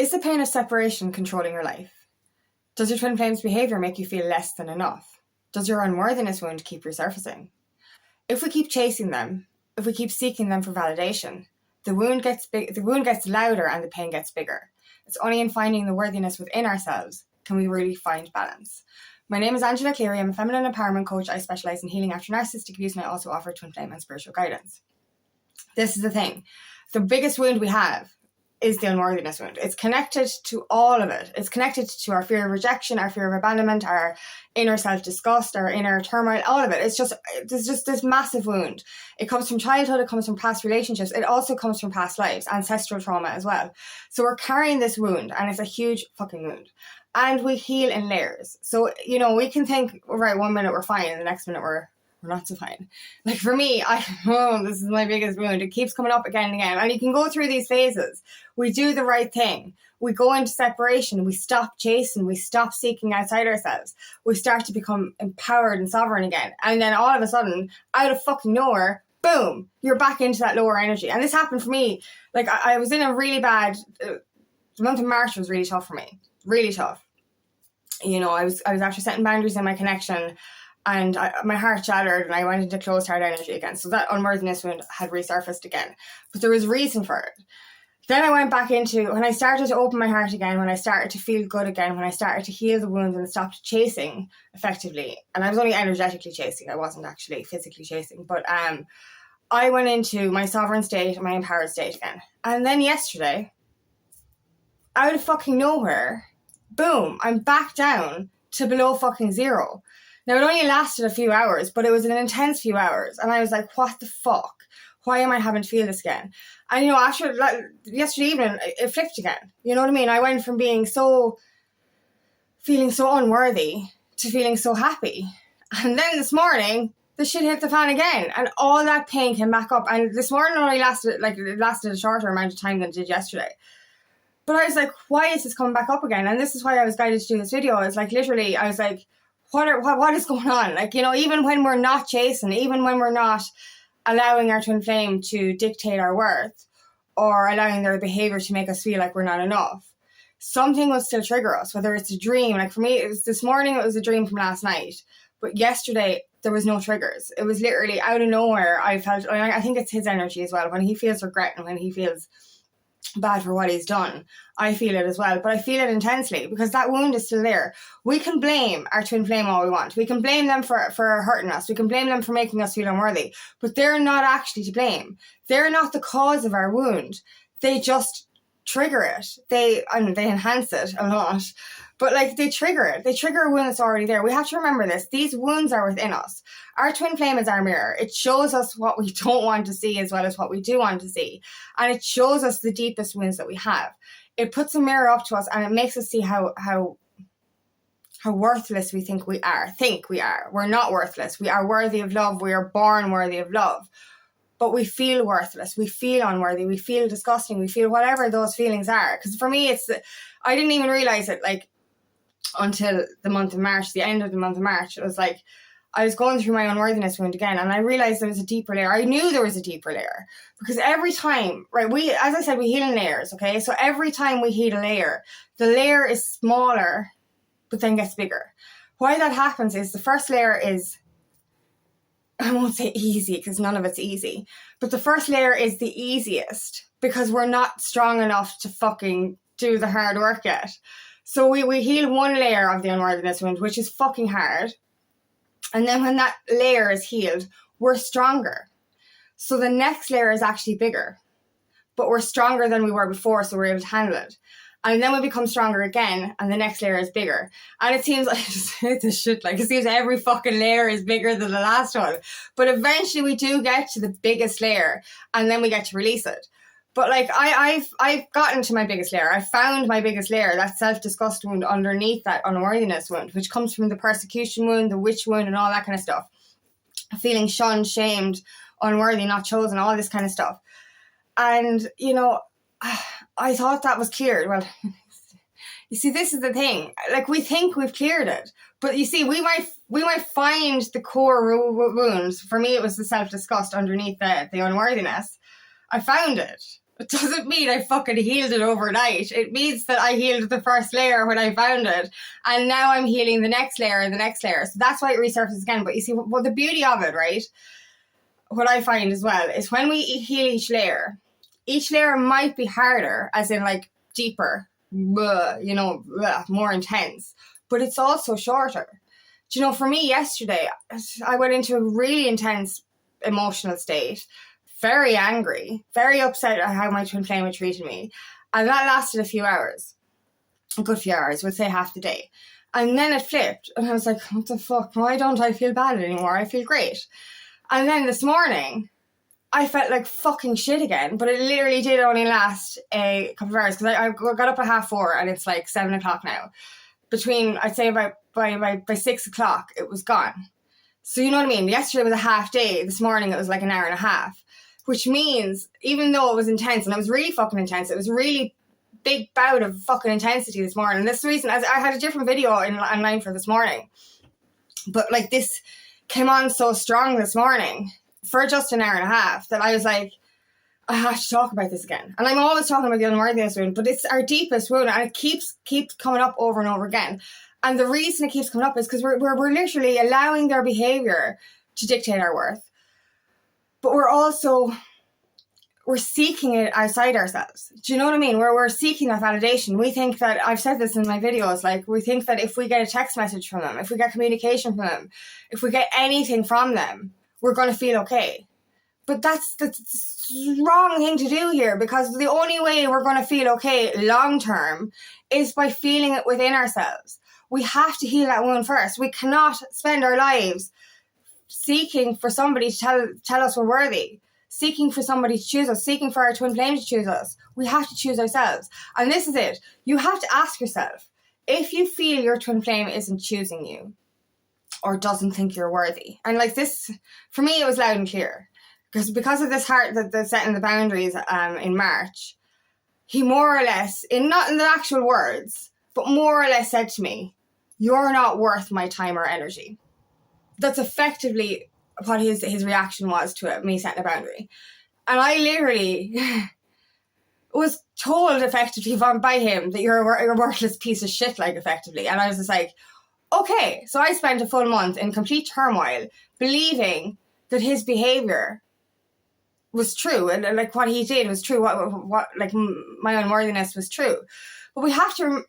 Is the pain of separation controlling your life? Does your twin flame's behaviour make you feel less than enough? Does your unworthiness wound keep resurfacing? If we keep chasing them, if we keep seeking them for validation, the wound gets louder and the pain gets bigger. It's only in finding the worthiness within ourselves can we really find balance. My name is Angela Cleary. I'm a feminine empowerment coach. I specialise in healing after narcissistic abuse, and I also offer twin flame and spiritual guidance. This is the thing. The biggest wound we have is the unworthiness wound. It's connected to all of it. It's connected to our fear of rejection, our fear of abandonment, our inner self-disgust, our inner turmoil, all of it. There's just this massive wound. It comes from childhood, it comes from past relationships, it also comes from past lives, ancestral trauma as well. So we're carrying this wound, and it's a huge fucking wound. And we heal in layers. So, we can think, right, 1 minute we're fine, and the next minute we're not so fine. Like for me, this is my biggest wound. It keeps coming up again and again. And you can go through these phases. We do the right thing. We go into separation. We stop chasing. We stop seeking outside ourselves. We start to become empowered and sovereign again. And then all of a sudden, out of fucking nowhere, boom, you're back into that lower energy. And this happened for me. Like I was in a really bad, the month of March was really tough for me. Really tough. I was after setting boundaries in my connection, and my heart shattered, and I went into closed heart energy again. So that unworthiness wound had resurfaced again. But there was reason for it. Then I went back into, when I started to open my heart again, when I started to feel good again, when I started to heal the wounds and stopped chasing effectively. And I was only energetically chasing. I wasn't actually physically chasing. But I went into my sovereign state and my empowered state again. And then yesterday, out of fucking nowhere, boom, I'm back down to below fucking zero. Now, it only lasted a few hours, but it was an intense few hours. And I was like, what the fuck? Why am I having to feel this again? And, after yesterday evening, it flipped again. You know what I mean? I went from feeling so unworthy to feeling so happy. And then this morning, the shit hit the fan again. And all that pain came back up. And this morning only lasted a shorter amount of time than it did yesterday. But I was like, why is this coming back up again? And this is why I was guided to do this video. It's like, literally, I was like, what is going on? Like, even when we're not chasing, even when we're not allowing our twin flame to dictate our worth or allowing their behavior to make us feel like we're not enough, something will still trigger us, whether it's a dream. Like for me, it was this morning, it was a dream from last night. But yesterday, there was no triggers. It was literally out of nowhere. I think it's his energy as well. When he feels regret and when he feels bad for what he's done, I feel it as well, but I feel it intensely because that wound is still there. We can blame our twin flame all we want. We can blame them for hurting us. We can blame them for making us feel unworthy, but they're not actually to blame. They're not the cause of our wound. They just trigger it. They enhance it a lot, but they trigger it. They trigger a wound that's already there. We have to remember this. These wounds are within us. Our twin flame is our mirror. It shows us what we don't want to see as well as what we do want to see. And it shows us the deepest wounds that we have. It puts a mirror up to us and it makes us see how worthless we think we are. We're not worthless. We are worthy of love. We are born worthy of love. But we feel worthless. We feel unworthy. We feel disgusting. We feel whatever those feelings are. Because for me, I didn't even realize it until the month of March, the end of the month of March. It was like, I was going through my unworthiness wound again, and I realized there was a deeper layer. I knew there was a deeper layer because every time, right, as I said, we heal in layers, okay? So every time we heal a layer, the layer is smaller, but then gets bigger. Why that happens is the first layer is, I won't say easy because none of it's easy, but the first layer is the easiest because we're not strong enough to fucking do the hard work yet. So we heal one layer of the unworthiness wound, which is fucking hard. And then when that layer is healed, we're stronger. So the next layer is actually bigger, but we're stronger than we were before, so we're able to handle it. And then we become stronger again, and the next layer is bigger. And it seems like, it seems every fucking layer is bigger than the last one. But eventually we do get to the biggest layer, and then we get to release it. But I've gotten to my biggest layer. I found my biggest layer, that self-disgust wound underneath that unworthiness wound, which comes from the persecution wound, the witch wound, and all that kind of stuff. Feeling shunned, shamed, unworthy, not chosen, all this kind of stuff. And, I thought that was cleared. Well, you see, this is the thing. We think we've cleared it. But you see, we might find the core wounds. For me, it was the self-disgust underneath the unworthiness. I found it. It doesn't mean I fucking healed it overnight. It means that I healed the first layer when I found it. And now I'm healing the next layer and the next layer. So that's why it resurfaces again. But you see, what the beauty of it, right? What I find as well is when we heal each layer might be harder, as in like deeper, more intense, but it's also shorter. Do you know, for me yesterday, I went into a really intense emotional state, very angry, very upset at how my twin flame had treated me. And that lasted a few hours, a good few hours, would say half the day. And then it flipped and I was like, what the fuck? Why don't I feel bad anymore? I feel great. And then this morning, I felt like fucking shit again, but it literally did only last a couple of hours because I got up at 4:30 and it's like 7 o'clock now. Between, I'd say by 6 o'clock, it was gone. So you know what I mean? Yesterday was a half day. This morning, it was like an hour and a half, which means even though it was intense, and it was really fucking intense, it was a really big bout of fucking intensity this morning. And this is the reason, I had a different video online for this morning, but like this came on so strong this morning for just an hour and a half that I was like, I have to talk about this again. And I'm always talking about the unworthiness wound, but it's our deepest wound and it keeps coming up over and over again. And the reason it keeps coming up is because we're literally allowing their behavior to dictate our worth. But we're seeking it outside ourselves. Do you know what I mean? We're seeking that validation. We think that, I've said this in my videos, like we think that if we get a text message from them, if we get communication from them, if we get anything from them, we're going to feel okay. But that's the wrong thing to do here, because the only way we're going to feel okay long term is by feeling it within ourselves. We have to heal that wound first. We cannot spend our lives seeking for somebody to tell us we're worthy, seeking for somebody to choose us, seeking for our twin flame to choose us. We have to choose ourselves. And this is it. You have to ask yourself, if you feel your twin flame isn't choosing you or doesn't think you're worthy. And like this, for me, it was loud and clear. Because of this heart that's setting the boundaries in March, he more or less, not in the actual words, but more or less said to me, you're not worth my time or energy. That's effectively what his reaction was to it, me setting a boundary. And I literally was told effectively by him that you're a worthless piece of shit, like effectively. And I was just like, okay. So I spent a full month in complete turmoil, believing that his behavior was true and like what he did was true, what like my unworthiness was true. But we have to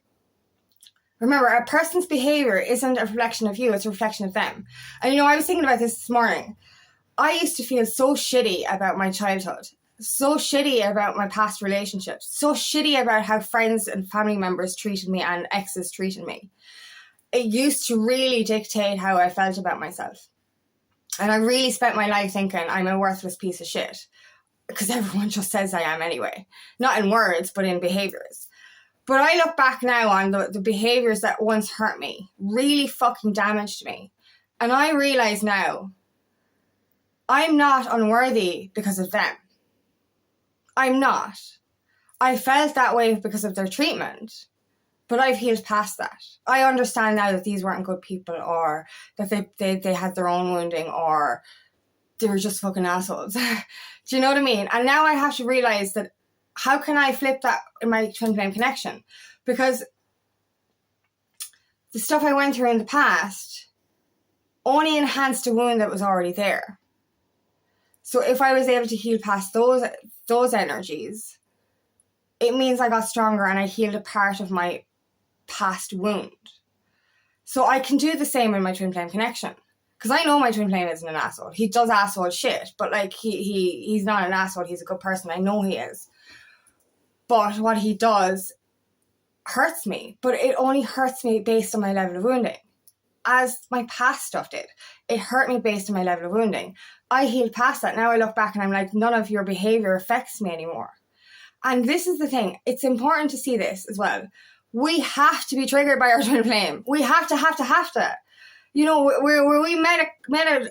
remember, a person's behavior isn't a reflection of you, it's a reflection of them. And I was thinking about this morning. I used to feel so shitty about my childhood, so shitty about my past relationships, so shitty about how friends and family members treated me and exes treated me. It used to really dictate how I felt about myself. And I really spent my life thinking I'm a worthless piece of shit, because everyone just says I am anyway. Not in words, but in behaviours. But I look back now on the behaviours that once hurt me, really fucking damaged me. And I realise now, I'm not unworthy because of them. I'm not. I felt that way because of their treatment. But I've healed past that. I understand now that these weren't good people, or that they had their own wounding, or they were just fucking assholes. Do you know what I mean? And now I have to realise that, how can I flip that in my twin flame connection? Because the stuff I went through in the past only enhanced a wound that was already there. So if I was able to heal past those energies, it means I got stronger and I healed a part of my past wound. So I can do the same in my twin flame connection, because I know my twin flame isn't an asshole. He does asshole shit, but like he's not an asshole. He's a good person. I know he is. But what he does hurts me, but it only hurts me based on my level of wounding. As my past stuff did, it hurt me based on my level of wounding. I healed past that. Now I look back and I'm like, none of your behavior affects me anymore. And this is the thing. It's important to see this as well. We have to be triggered by our twin flame. We have to. Where we made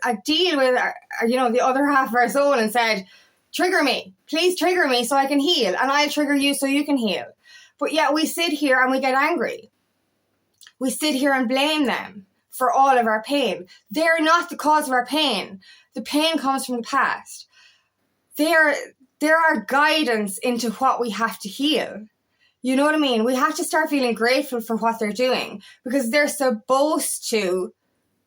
a deal with our, the other half of our soul and said, trigger me, please trigger me so I can heal, and I'll trigger you so you can heal. But yet we sit here and we get angry. We sit here and blame them for all of our pain. They're not the cause of our pain. The pain comes from the past. They're there are guidance into what we have to heal. You know what I mean? We have to start feeling grateful for what they're doing, because they're supposed to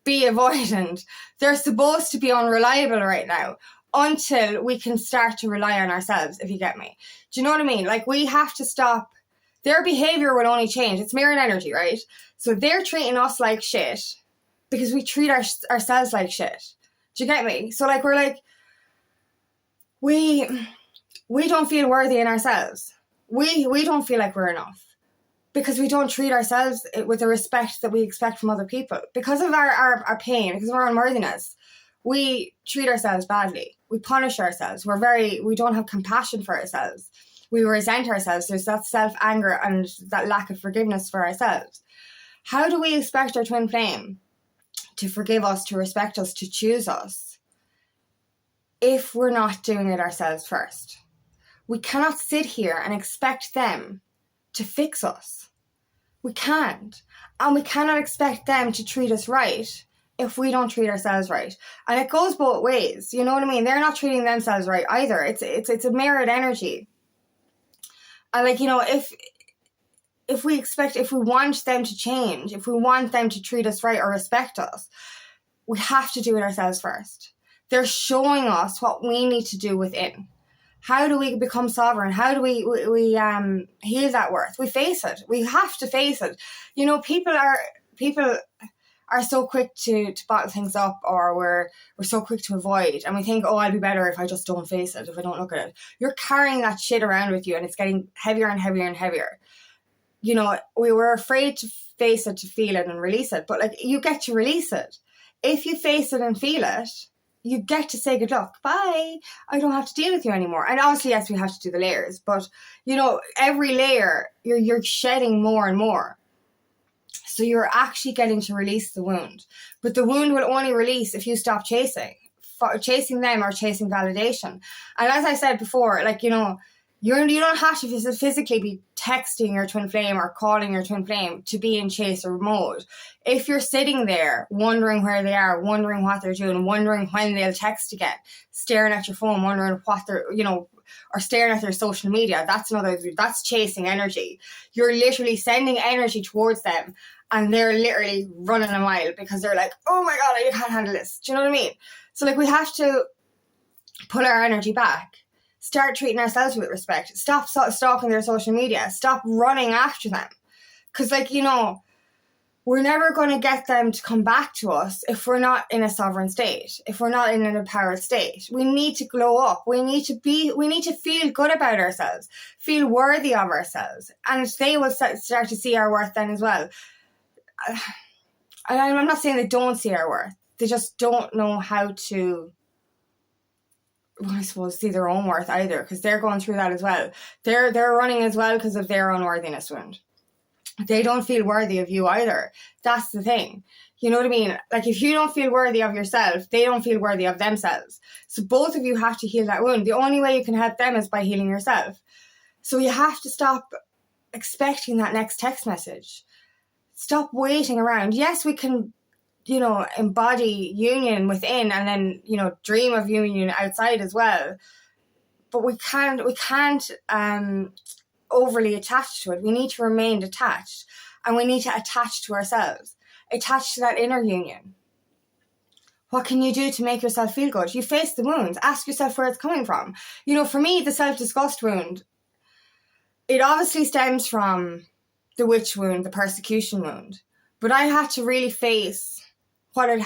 be avoidant. They're supposed to be unreliable right now until we can start to rely on ourselves, if you get me. Do you know what I mean? Like, we have to stop. Their behavior will only change. It's mirrored energy, right? So they're treating us like shit because we treat ourselves like shit. Do you get me? So like, we're like, we don't feel worthy in ourselves. We don't feel like we're enough because we don't treat ourselves with the respect that we expect from other people. Because of our pain, because of our unworthiness, we treat ourselves badly. We punish ourselves. We don't have compassion for ourselves. We resent ourselves. There's that self-anger and that lack of forgiveness for ourselves. How do we expect our twin flame to forgive us, to respect us, to choose us, if we're not doing it ourselves first? We cannot sit here and expect them to fix us. We can't. And we cannot expect them to treat us right if we don't treat ourselves right. And it goes both ways. You know what I mean? They're not treating themselves right either. It's a mirrored energy. And like, you know, if we want them to change, if we want them to treat us right or respect us, we have to do it ourselves first. They're showing us what we need to do within. How do we become sovereign? How do we heal that worth? We face it. We have to face it. You know, people are so quick to bottle things up, or we're so quick to avoid, and we think, oh, I'll be better if I just don't face it, if I don't look at it. You're carrying that shit around with you, and it's getting heavier and heavier and heavier. You know, we were afraid to face it, to feel it and release it, but like, you get to release it. If you face it and feel it, you get to say good luck. Bye. I don't have to deal with you anymore. And obviously, yes, we have to do the layers. But, you know, every layer, you're shedding more and more. So you're actually getting to release the wound. But the wound will only release if you stop chasing them or chasing validation. And as I said before, like, you know, you don't have to physically be texting your twin flame or calling your twin flame to be in chaser mode. If you're sitting there wondering where they are, wondering what they're doing, wondering when they'll text again, staring at your phone, wondering what they're, you know, or staring at their social media, that's chasing energy. You're literally sending energy towards them, and they're literally running a mile because they're like, oh my God, I can't handle this. Do you know what I mean? So like, we have to pull our energy back. Start treating ourselves with respect. Stop stalking their social media. Stop running after them. Because, like, you know, we're never going to get them to come back to us if we're not in a sovereign state, if we're not in an empowered state. We need to glow up. We need to feel good about ourselves, feel worthy of ourselves. And they will start to see our worth then as well. And I'm not saying they don't see our worth. They just don't know how to, I suppose, see their own worth either, because they're going through that as well. They're running as well because of their unworthiness wound. They don't feel worthy of you either. That's the thing. You know what I mean? Like, if you don't feel worthy of yourself, they don't feel worthy of themselves. So both of you have to heal that wound. The only way you can help them is by healing yourself. So you have to stop expecting that next text message. Stop waiting around. Yes, we can, you know, embody union within and then, you know, dream of union outside as well. But we can't overly attach to it. We need to remain detached, and we need to attach to ourselves, attach to that inner union. What can you do to make yourself feel good? You face the wounds. Ask yourself where it's coming from. You know, for me, the self-disgust wound, it obviously stems from the witch wound, the persecution wound. But I had to really face where it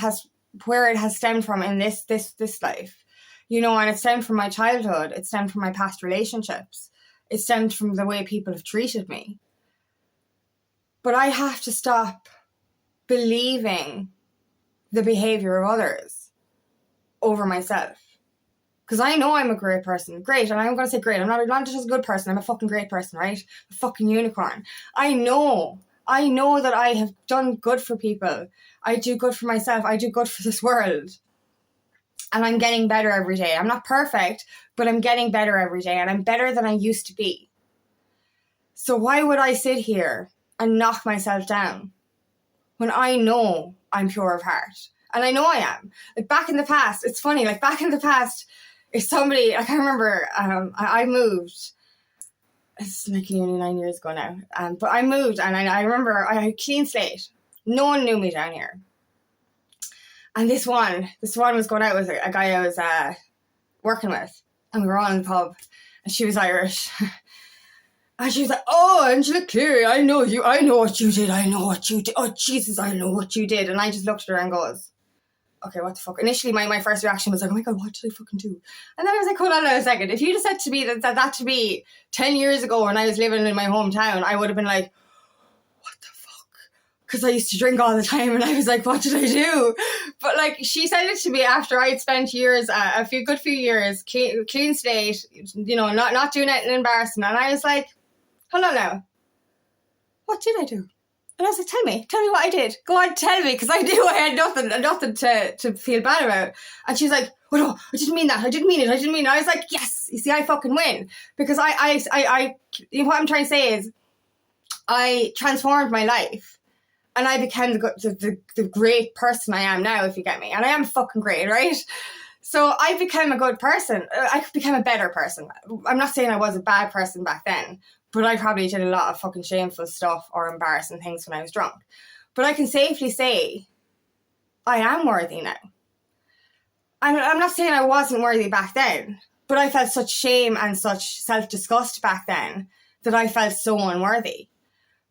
has stemmed from in this life. You know, and it stemmed from my childhood. It stemmed from my past relationships. It stemmed from the way people have treated me. But I have to stop believing the behavior of others over myself. Because I know I'm a great person. Great. And I'm going to say great. I'm not just a good person. I'm a fucking great person, right? A fucking unicorn. I know that I have done good for people. I do good for myself. I do good for this world. And I'm getting better every day. I'm not perfect, but I'm getting better every day. And I'm better than I used to be. So why would I sit here and knock myself down when I know I'm pure of heart? And I know I am. Like, back in the past, it's funny, like, back in the past, if somebody, like I remember, I moved, it's like nearly 9 years ago now, but I moved and I remember I had a clean slate. No one knew me down here. And this one was going out with a guy I was working with, and we were all in the pub, and she was Irish. And she was like, oh, Angela Cleary, I know you, I know what you did, oh Jesus, I know what you did. And I just looked at her and goes, okay, what the fuck? Initially, my first reaction was like, oh my God, what did I fucking do? And then I was like, hold on a second. If you just said to me that to me 10 years ago when I was living in my hometown, I would have been like, what the fuck? Because I used to drink all the time, and I was like, what did I do? But like, she said it to me after I'd spent years, a good few years, clean slate, you know, not doing anything embarrassing. And I was like, hold on now, what did I do? And I was like, tell me what I did. Go on, tell me, because I knew I had nothing to feel bad about. And she was like, oh no, I didn't mean that. I didn't mean it. I was like, yes, you see, I fucking win. Because I you know, what I'm trying to say is, I transformed my life, and I became the great person I am now, if you get me. And I am fucking great, right? So I became a good person. I became a better person. I'm not saying I was a bad person back then, but I probably did a lot of fucking shameful stuff or embarrassing things when I was drunk. But I can safely say I am worthy now. And I'm not saying I wasn't worthy back then, but I felt such shame and such self-disgust back then that I felt so unworthy.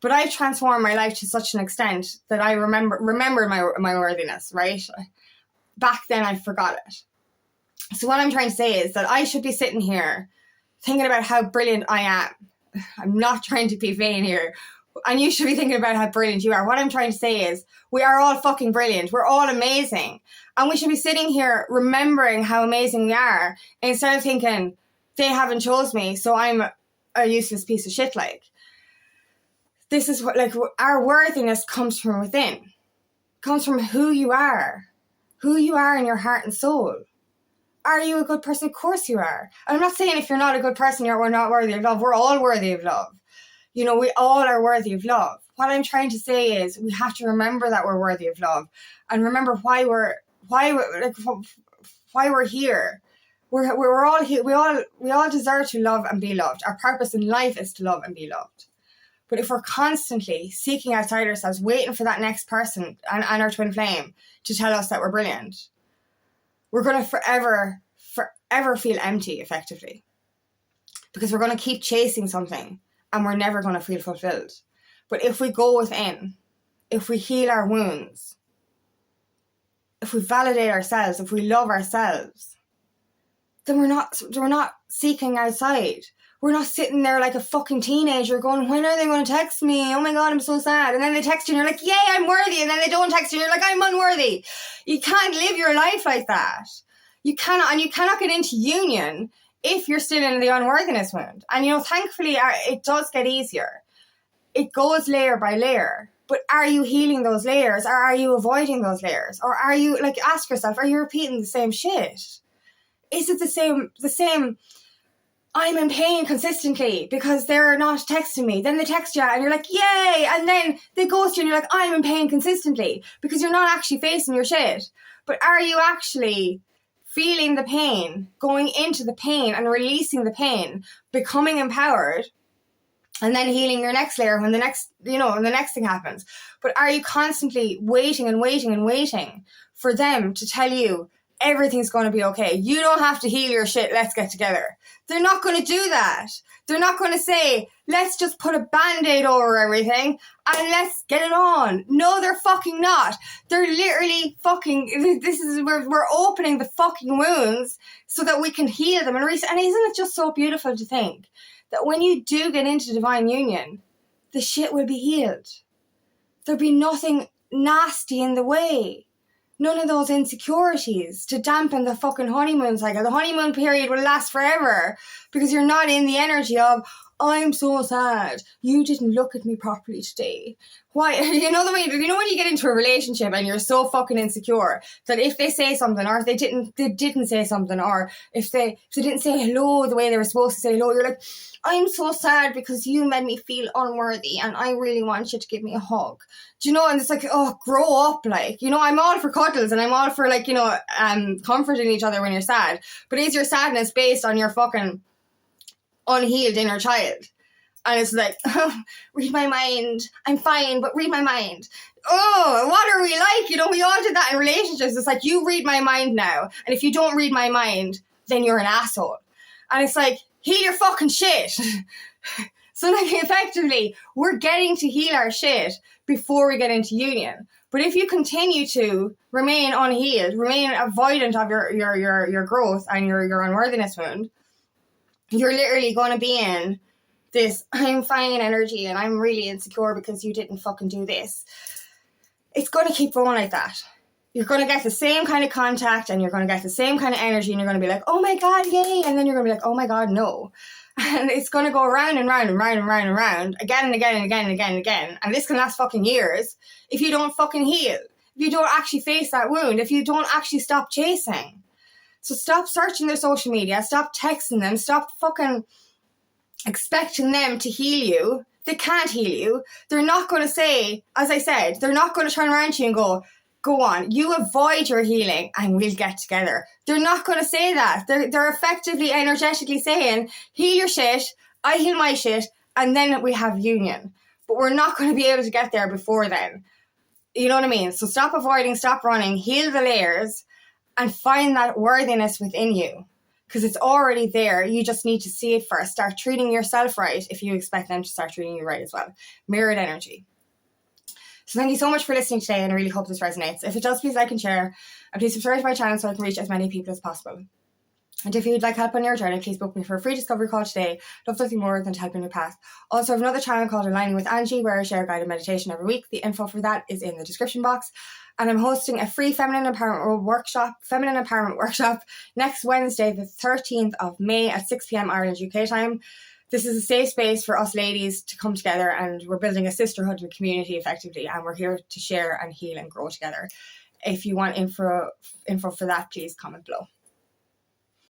But I've transformed my life to such an extent that I remember my worthiness, right? Back then I forgot it. So what I'm trying to say is that I should be sitting here thinking about how brilliant I am. I'm not trying to be vain here. And you should be thinking about how brilliant you are. What I'm trying to say is we are all fucking brilliant. We're all amazing. And we should be sitting here remembering how amazing we are instead of thinking they haven't chose me, so I'm a useless piece of shit. Like, this is what, like, our worthiness comes from within. Comes from who you are in your heart and soul. Are you a good person? Of course you are. I'm not saying if you're not a good person, we're not worthy of love. We're all worthy of love. You know, we all are worthy of love. What I'm trying to say is we have to remember that we're worthy of love, and remember why we're here. We're all here. We all deserve to love and be loved. Our purpose in life is to love and be loved. But if we're constantly seeking outside ourselves, waiting for that next person and our twin flame to tell us that we're brilliant, we're going to forever feel empty, effectively. Because we're going to keep chasing something and we're never going to feel fulfilled. But if we go within, if we heal our wounds, if we validate ourselves, if we love ourselves, then we're not seeking outside. We're not sitting there like a fucking teenager going, when are they going to text me? Oh my God, I'm so sad. And then they text you and you're like, yay, I'm worthy. And then they don't text you and you're like, I'm unworthy. You can't live your life like that. You cannot get into union if you're still in the unworthiness wound. And, you know, thankfully, it does get easier. It goes layer by layer. But are you healing those layers, or are you avoiding those layers? Or are you, like, ask yourself, are you repeating the same shit? Is it the same, I'm in pain consistently because they're not texting me. Then they text you and you're like, yay. And then they ghost you and you're like, I'm in pain consistently, because you're not actually facing your shit. But are you actually feeling the pain, going into the pain and releasing the pain, becoming empowered, and then healing your next layer when the next thing happens? But are you constantly waiting for them to tell you everything's going to be okay? You don't have to heal your shit. Let's get together. They're not going to do that. They're not going to say, let's just put a band-aid over everything and let's get it on. No, they're fucking not. They're literally fucking, we're opening the fucking wounds so that we can heal them. And isn't it just so beautiful to think that when you do get into divine union, the shit will be healed. There'll be nothing nasty in the way. None of those insecurities to dampen the fucking honeymoon cycle. The honeymoon period will last forever because you're not in the energy of, I'm so sad, you didn't look at me properly today. Why? You know the way, you know when you get into a relationship and you're so fucking insecure that if they say something, or if they didn't say something, or if they didn't say hello the way they were supposed to say hello, you're like, I'm so sad because you made me feel unworthy and I really want you to give me a hug. Do you know? And it's like, oh, grow up. Like, you know, I'm all for cuddles and I'm all for, like, you know, comforting each other when you're sad. But is your sadness based on your fucking unhealed inner child? And it's like, oh, read my mind. I'm fine, but read my mind. Oh, what are we like? You know, we all did that in relationships. It's like, you read my mind now. And if you don't read my mind, then you're an asshole. And it's like, heal your fucking shit. So, like, effectively, we're getting to heal our shit before we get into union. But if you continue to remain unhealed, remain avoidant of your growth and your unworthiness wound, you're literally going to be in this I'm fine energy and I'm really insecure because you didn't fucking do this. It's going to keep going like that. You're going to get the same kind of contact and you're going to get the same kind of energy and you're going to be like, oh my God, yay. And then you're going to be like, oh my God, no. And it's going to go round and round and round and round and round again and again and again and again and again. And this can last fucking years if you don't fucking heal. If you don't actually face that wound. If you don't actually stop chasing. So stop searching their social media. Stop texting them. Stop fucking expecting them to heal you. They can't heal you. They're not going to say, as I said, they're not going to turn around to you and go on, you avoid your healing and we'll get together. They're not going to say that. They're effectively energetically saying, heal your shit, I heal my shit, and then we have union. But we're not going to be able to get there before then. You know what I mean? So stop avoiding, stop running, heal the layers, and find that worthiness within you. Because it's already there. You just need to see it first. Start treating yourself right if you expect them to start treating you right as well. Mirrored energy. So thank you so much for listening today, and I really hope this resonates. If it does, please like and share. And please subscribe to my channel so I can reach as many people as possible. And if you'd like help on your journey, please book me for a free discovery call today. Love nothing more than to help in your path. Also, I have another channel called Aligning with Angie, where I share guided meditation every week. The info for that is in the description box. And I'm hosting a free feminine empowerment workshop next Wednesday, the 13th of May at 6 p.m. Ireland, UK time. This is a safe space for us ladies to come together, and we're building a sisterhood and community effectively, and we're here to share and heal and grow together. If you want info for that, please comment below.